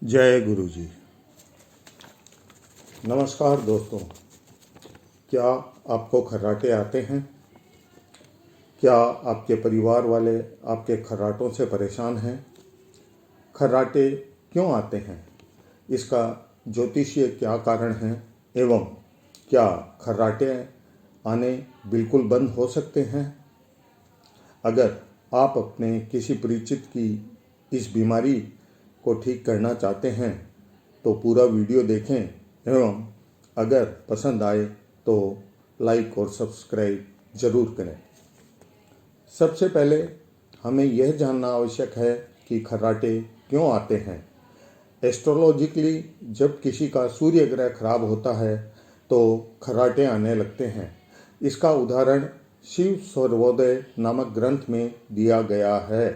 जय गुरु जी। नमस्कार दोस्तों, क्या आपको खर्राटे आते हैं? क्या आपके परिवार वाले आपके खर्राटों से परेशान हैं? खर्राटे क्यों आते हैं? इसका ज्योतिषीय क्या कारण है? एवं क्या खर्राटे आने बिल्कुल बंद हो सकते हैं? अगर आप अपने किसी परिचित की इस बीमारी को ठीक करना चाहते हैं तो पूरा वीडियो देखें एवं अगर पसंद आए तो लाइक और सब्सक्राइब जरूर करें। सबसे पहले हमें यह जानना आवश्यक है कि खर्राटे क्यों आते हैं। एस्ट्रोलॉजिकली जब किसी का सूर्य ग्रह खराब होता है तो खर्राटे आने लगते हैं। इसका उदाहरण शिव सर्वोदय नामक ग्रंथ में दिया गया है।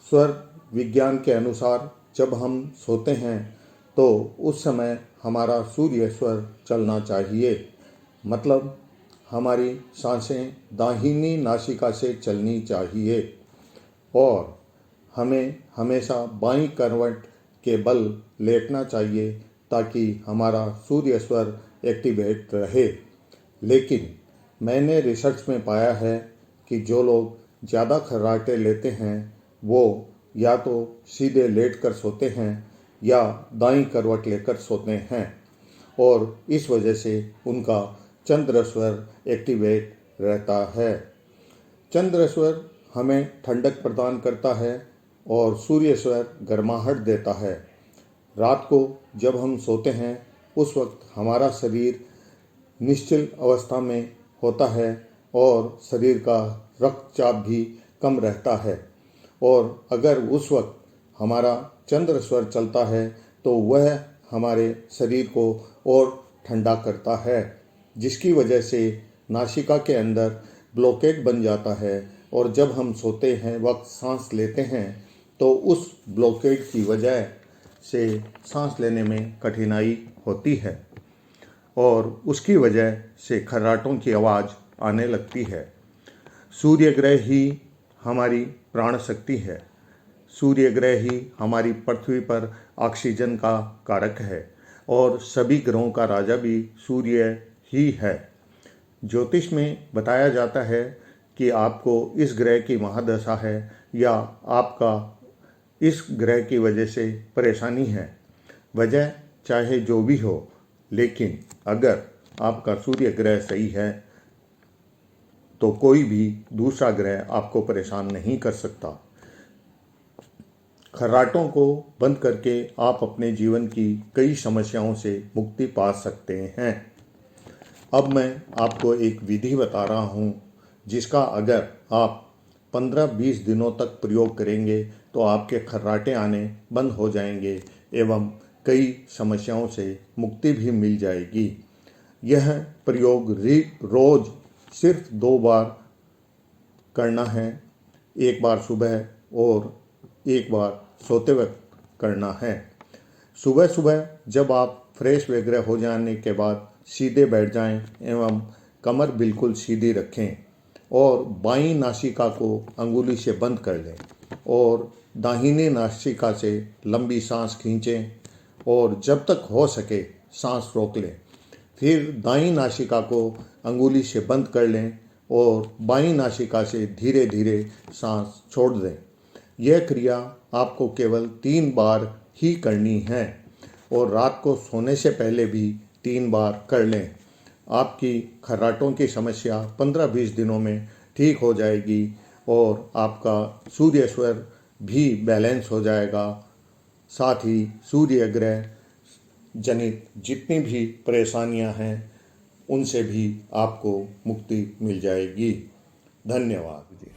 स्वर विज्ञान के अनुसार जब हम सोते हैं तो उस समय हमारा सूर्य स्वर चलना चाहिए, मतलब हमारी सांसें दाहिनी नासिका से चलनी चाहिए और हमें हमेशा बाईं करवट के बल लेटना चाहिए ताकि हमारा सूर्य स्वर एक्टिवेट रहे। लेकिन मैंने रिसर्च में पाया है कि जो लोग ज़्यादा खर्राटे लेते हैं वो या तो सीधे लेट कर सोते हैं या दाईं करवट लेकर सोते हैं और इस वजह से उनका चंद्र स्वर एक्टिवेट रहता है। चंद्र स्वर हमें ठंडक प्रदान करता है और सूर्य स्वर गर्माहट देता है। रात को जब हम सोते हैं उस वक्त हमारा शरीर निश्चल अवस्था में होता है और शरीर का रक्तचाप भी कम रहता है और अगर उस वक्त हमारा चंद्र स्वर चलता है तो वह हमारे शरीर को और ठंडा करता है, जिसकी वजह से नासिका के अंदर ब्लॉकेज बन जाता है और जब हम सोते हैं वक्त सांस लेते हैं तो उस ब्लॉकेज की वजह से सांस लेने में कठिनाई होती है और उसकी वजह से खर्राटों की आवाज़ आने लगती है। सूर्य ग्रह ही हमारी प्राण शक्ति है। सूर्य ग्रह ही हमारी पृथ्वी पर ऑक्सीजन का कारक है और सभी ग्रहों का राजा भी सूर्य ही है। ज्योतिष में बताया जाता है कि आपको इस ग्रह की महादशा है या आपका इस ग्रह की वजह से परेशानी है। वजह चाहे जो भी हो, लेकिन अगर आपका सूर्य ग्रह सही है तो कोई भी दूसरा ग्रह आपको परेशान नहीं कर सकता। खर्राटों को बंद करके आप अपने जीवन की कई समस्याओं से मुक्ति पा सकते हैं। अब मैं आपको एक विधि बता रहा हूँ जिसका अगर आप 15-20 दिनों तक प्रयोग करेंगे तो आपके खर्राटे आने बंद हो जाएंगे एवं कई समस्याओं से मुक्ति भी मिल जाएगी। यह प्रयोग रोज सिर्फ 2 बार करना है, एक बार सुबह और एक बार सोते वक्त करना है। सुबह सुबह जब आप फ्रेश वगैरह हो जाने के बाद सीधे बैठ जाएं एवं कमर बिल्कुल सीधी रखें और बाईं नासिका को अंगुली से बंद कर लें और दाहिनी नासिका से लंबी सांस खींचें और जब तक हो सके सांस रोक लें। फिर दाईं नासिका को अंगुली से बंद कर लें और बाईं नासिका से धीरे धीरे सांस छोड़ दें। यह क्रिया आपको केवल 3 बार ही करनी है और रात को सोने से पहले भी 3 बार कर लें। आपकी खर्राटों की समस्या 15-20 दिनों में ठीक हो जाएगी और आपका सूर्य स्वर भी बैलेंस हो जाएगा। साथ ही सूर्य ग्रह जनित जितनी भी परेशानियां हैं उनसे भी आपको मुक्ति मिल जाएगी। धन्यवाद जी।